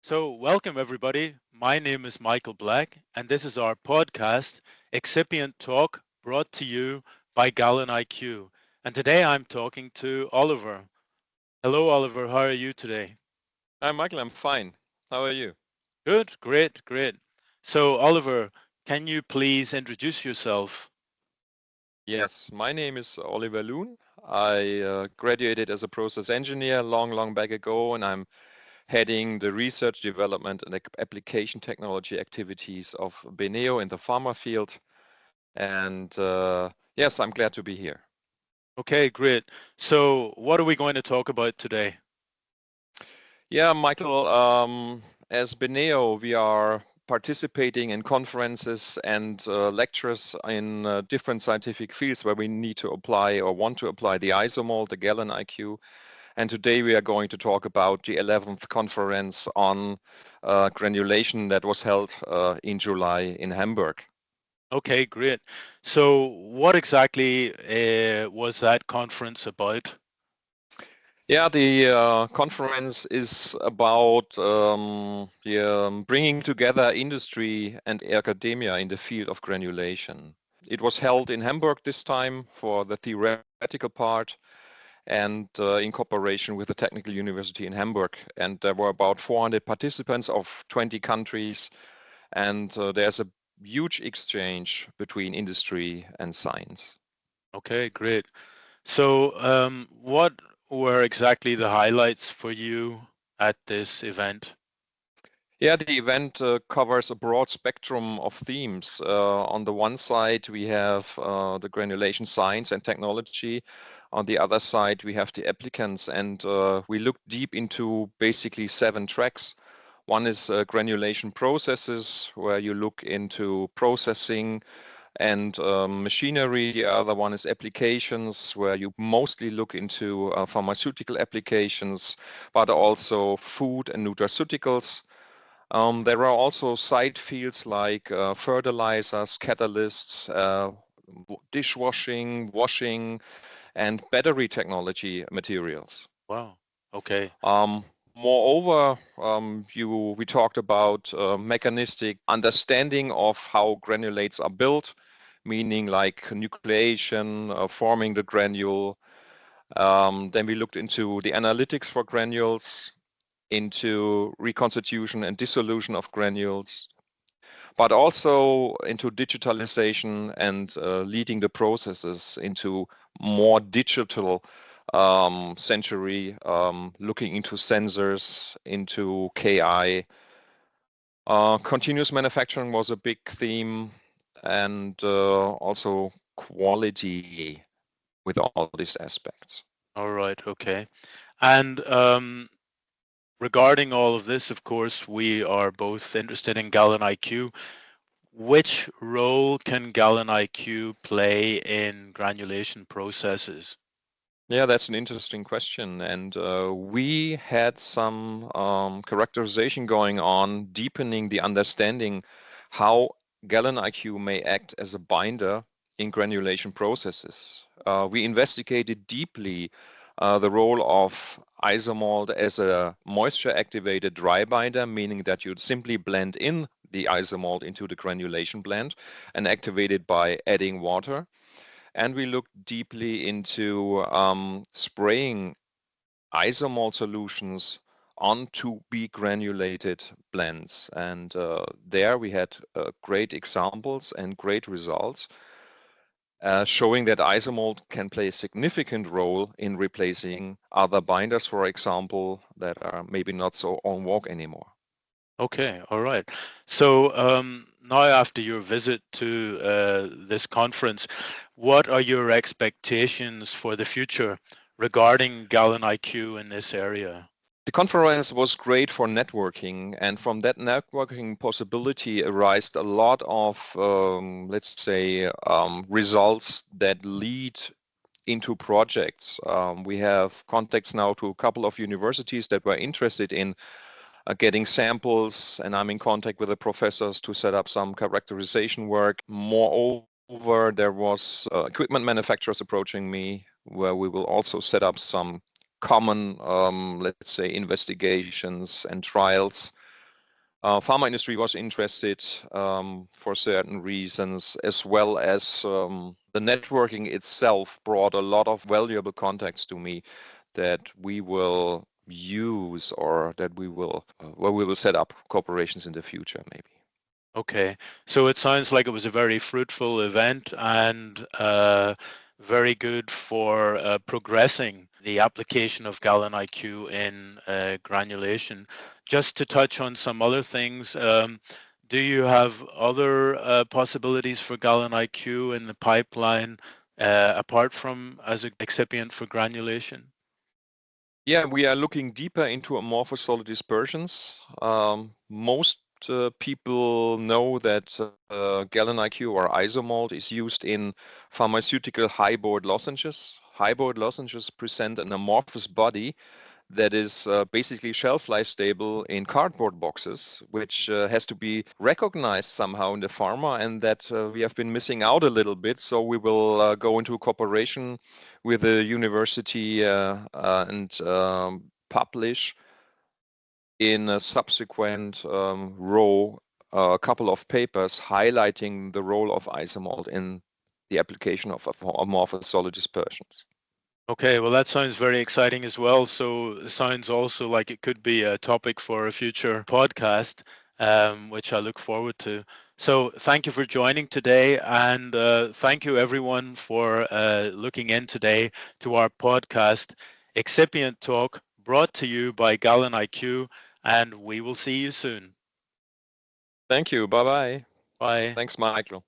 So, welcome everybody. My name is Michael Black, and this is our podcast, Excipient Talk, brought to you by galenIQ. And today I'm talking to Oliver. Hello, Oliver. How are you today? Hi, Michael. I'm fine. How are you? Good, great, great. So, Oliver, can you please introduce yourself? Yes, my name is Oliver Luhn. I graduated as a process engineer long back ago, and I'm heading the research, development, and application technology activities of Beneo in the pharma field. And yes, I'm glad to be here. Okay, great. So, what are we going to talk about today? Yeah, Michael, as Beneo, we are participating in conferences and lectures in different scientific fields where we need to apply or want to apply the isomold, the galenIQ. And today we are going to talk about the 11th conference on granulation that was held in July in Hamburg. Okay, great. So, what exactly was that conference about? Yeah, the conference is about bringing together industry and academia in the field of granulation. It was held in Hamburg this time for the theoretical part and in cooperation with the Technical University in Hamburg. And there were about 400 participants of 20 countries, and there's a huge exchange between industry and science. Okay, great. So, what were exactly the highlights for you at this event? Yeah, the event covers a broad spectrum of themes. On the one side, we have the granulation science and technology. On the other side, we have the applicants, and we look deep into basically 7 tracks. One is granulation processes, where you look into processing and machinery. The other one is applications, where you mostly look into pharmaceutical applications, but also food and nutraceuticals. There are also side fields like fertilizers, catalysts, dishwashing, washing, and battery technology materials. Wow. Okay. Moreover, we talked about mechanistic understanding of how granulates are built, meaning like nucleation, forming the granule. Then we looked into the analytics for granules, into reconstitution and dissolution of granules, but also into digitalization and leading the processes into more digital century, looking into sensors, into KI. Continuous manufacturing was a big theme, and also quality with all these aspects. All right. Okay. And regarding all of this, of course, we are both interested in galenIQ. Which role can galenIQ play in granulation processes? Yeah, that's an interesting question. And we had some characterization going on, deepening the understanding how galenIQ may act as a binder in granulation processes. We investigated deeply the role of isomalt as a moisture-activated dry binder, meaning that you simply blend in the isomalt into the granulation blend and activate it by adding water. And we looked deeply into spraying isomalt solutions on to be granulated blends. And there we had great examples and great results showing that isomalt can play a significant role in replacing other binders, for example, that are maybe not so en vogue anymore. Okay, all right. So now after your visit to this conference, what are your expectations for the future regarding galenIQ in this area? The conference was great for networking, and from that networking possibility arised a lot of, let's say, results that lead into projects. We have contacts now to a couple of universities that were interested in getting samples, and I'm in contact with the professors to set up some characterization work. Moreover, there was equipment manufacturers approaching me, where we will also set up some common, let's say, investigations and trials Pharma industry was interested for certain reasons, as well as the networking itself brought a lot of valuable contacts to me that we will use, or that we will where we will set up corporations in the future, maybe. Okay, so it sounds like it was a very fruitful event and very good for progressing the application of galenIQ in granulation. Just to touch on some other things, do you have other possibilities for galenIQ in the pipeline apart from as an excipient for granulation? Yeah, we are looking deeper into amorphous solid dispersions. Most people know that galenIQ or isomalt is used in pharmaceutical high-board lozenges. High-board lozenges present an amorphous body that is basically shelf life stable in cardboard boxes, which has to be recognized somehow in the pharma, and that we have been missing out a little bit. So we will go into a cooperation with the university and publish in a subsequent row a couple of papers highlighting the role of isomalt in the application of amorphous solid dispersions. Okay, well, that sounds very exciting as well. So it sounds also like it could be a topic for a future podcast, which I look forward to. So thank you for joining today, and thank you everyone for looking in today to our podcast, Excipient Talk, brought to you by galenIQ, and we will see you soon. Thank you. Bye-bye. Bye. Thanks, Michael.